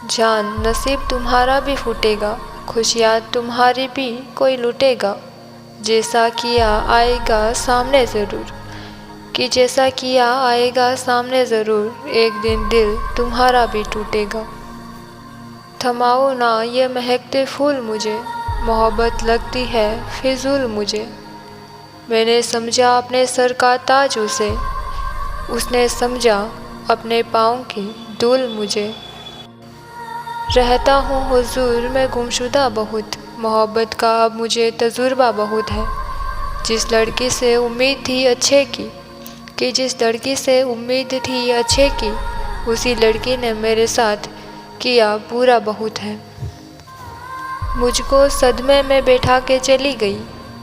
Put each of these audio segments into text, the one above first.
जान नसीब तुम्हारा भी फूटेगा, खुशियाँ तुम्हारी भी कोई लूटेगा। जैसा किया आएगा सामने ज़रूर, कि जैसा किया आएगा सामने ज़रूर, एक दिन दिल तुम्हारा भी टूटेगा। थमाओ ना ये महकते फूल मुझे, मोहब्बत लगती है फिजूल मुझे। मैंने समझा अपने सर का ताज उसे, उसने समझा अपने पाँव की धूल मुझे। रहता हूँ हुजूर मैं गुमशुदा बहुत, मोहब्बत का अब मुझे तजुर्बा बहुत है। जिस लड़की से उम्मीद थी अच्छे की, कि जिस लड़की से उम्मीद थी अच्छे की, उसी लड़की ने मेरे साथ किया बुरा बहुत है। मुझको सदमे में बैठा के चली गई,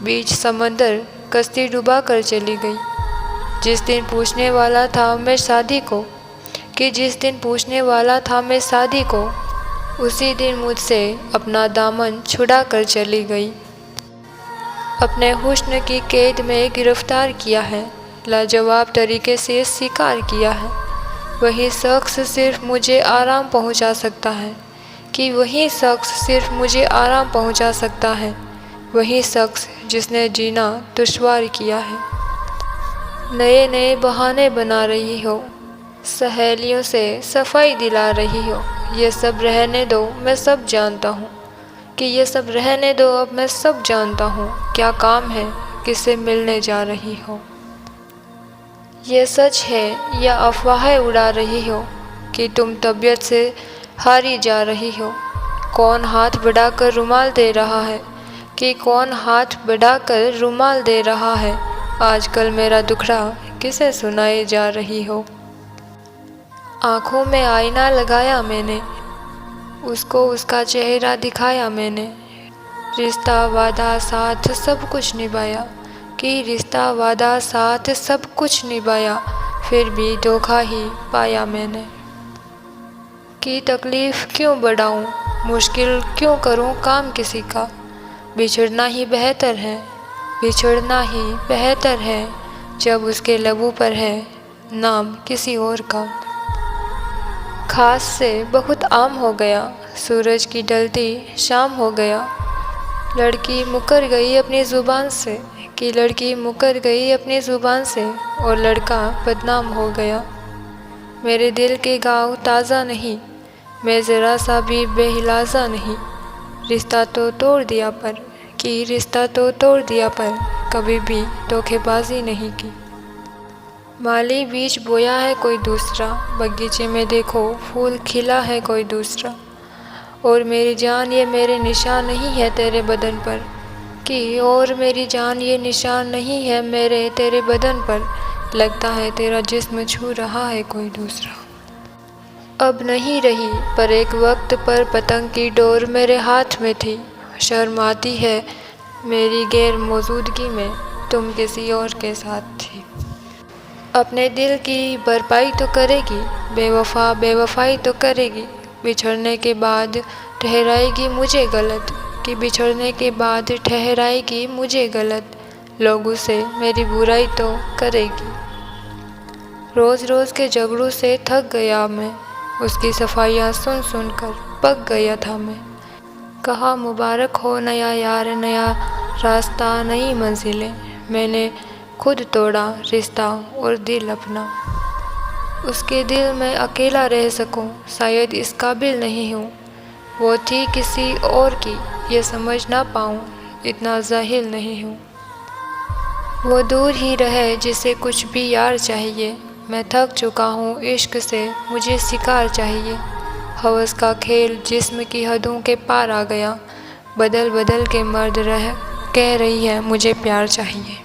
बीच समंदर कश्ती डुबा कर चली गई। जिस दिन पूछने वाला था मैं शादी को, कि जिस दिन पूछने वाला था मैं शादी को, उसी दिन मुझसे अपना दामन छुड़ा कर चली गई। अपने हुस्न की कैद में गिरफ्तार किया है, लाजवाब तरीके से शिकार किया है। वही शख्स सिर्फ मुझे आराम पहुंचा सकता है, कि वही शख्स सिर्फ मुझे आराम पहुंचा सकता है। वही शख्स जिसने जीना दुश्वार किया है। नए नए बहाने बना रही हो, सहेलियों से सफाई दिला रही हो। ये सब रहने दो मैं सब जानता हूँ, कि ये सब रहने दो अब मैं सब जानता हूँ। क्या काम है किससे मिलने जा रही हो। ये सच है या अफवाहें उड़ा रही हो, कि तुम तबीयत से हारी जा रही हो। कौन हाथ बढ़ाकर रुमाल दे रहा है, कि कौन हाथ बढ़ाकर रुमाल दे रहा है। आजकल मेरा दुखड़ा किसे सुनाए जा रही हो। आँखों में आईना लगाया मैंने, उसको उसका चेहरा दिखाया मैंने। रिश्ता वादा साथ सब कुछ निभाया, कि रिश्ता वादा साथ सब कुछ निभाया। फिर भी धोखा ही पाया मैंने। कि तकलीफ़ क्यों बढ़ाऊं, मुश्किल क्यों करूं काम किसी का। बिछड़ना ही बेहतर है, बिछड़ना ही बेहतर है, जब उसके लबों पर है नाम किसी और का। खास से बहुत आम हो गया, सूरज की ढलती शाम हो गया। लड़की मुकर गई अपनी ज़ुबान से, कि लड़की मुकर गई अपनी ज़ुबान से, और लड़का बदनाम हो गया। मेरे दिल के घाव ताज़ा नहीं, मैं ज़रा सा भी बेहिलाज़ा नहीं। रिश्ता तो तोड़ दिया पर, कि रिश्ता तो तोड़ दिया पर, कभी भी धोखेबाजी नहीं की। माली बीज बोया है कोई दूसरा, बगीचे में देखो फूल खिला है कोई दूसरा। और मेरी जान ये मेरे निशान नहीं है तेरे बदन पर, कि और मेरी जान ये निशान नहीं है मेरे तेरे बदन पर। लगता है तेरा जिस्म छू रहा है कोई दूसरा। अब नहीं रही पर एक वक्त पर पतंग की डोर मेरे हाथ में थी। शर्म आती है मेरी गैर मौजूदगी में, तुम किसी और के साथ थी। अपने दिल की भरपाई तो करेगी, बेवफा बेवफाई तो करेगी। बिछड़ने के बाद ठहराएगी मुझे गलत, कि बिछड़ने के बाद ठहराएगी मुझे गलत। लोगों से मेरी बुराई तो करेगी। रोज़ रोज़ के झगड़ों से थक गया मैं, उसकी सफाइयाँ सुन सुन कर पक गया था मैं। कहा मुबारक हो नया यार, नया रास्ता, नई मंजिलें। मैंने खुद तोड़ा रिश्ता और दिल अपना। उसके दिल में अकेला रह सकूं, शायद इस काबिल नहीं हूँ। वो थी किसी और की, ये समझ ना पाऊँ, इतना जाहिल नहीं हूँ। वो दूर ही रहे जिसे कुछ भी यार चाहिए। मैं थक चुका हूँ इश्क से, मुझे शिकार चाहिए। हवस का खेल जिस्म की हदों के पार आ गया। बदल बदल के मर्द कह रही है मुझे प्यार चाहिए।